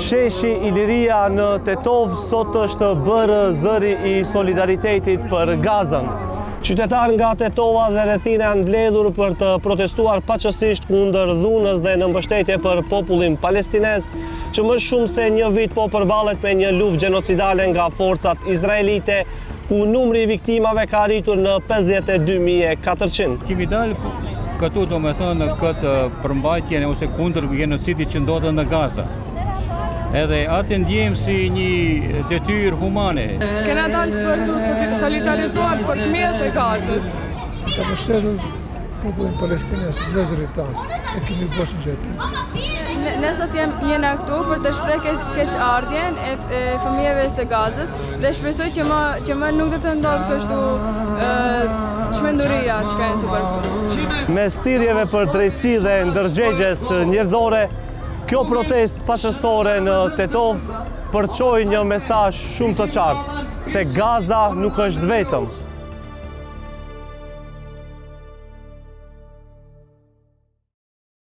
Sheshi Iliria në Tetov sot është bërë zëri I solidaritetit për Gazën. Qytetarë nga Tetova dhe rrethina janë mbledhur për të protestuar paqësisht kundër dhunës dhe në mbështetje për popullin palestinez, që më shumë se një vit po përballet me një luftë gjenocidale nga forcat izraelite, ku numri I viktimave ka arritur në 52.400. Kemi dalë këtu domethënë në këtë përmbajtje ose kundër genocidit që ndodhet në Gaza. Edhe atë ndjejmë si një detyrë humane. Kena dalë për të solidarizuar për fëmijët e Gazës. Ka mbështetur popullin palestinez, vëllezërit tanë, e kemi bërë gjë. Ne sot jena këtu për të shprehur keqardhjen e fëmijëve së Gazës dhe shpresoj që më nuk do të ndodhë kështu çmenduria që kanë të bërë këtu. Mes thirrjeve për drejtësi dhe ndërgjegjes njerëzore, kjo protest paqësore në Tetov përçoi një mesazh shumë të qartë, se Gaza nuk është vetëm.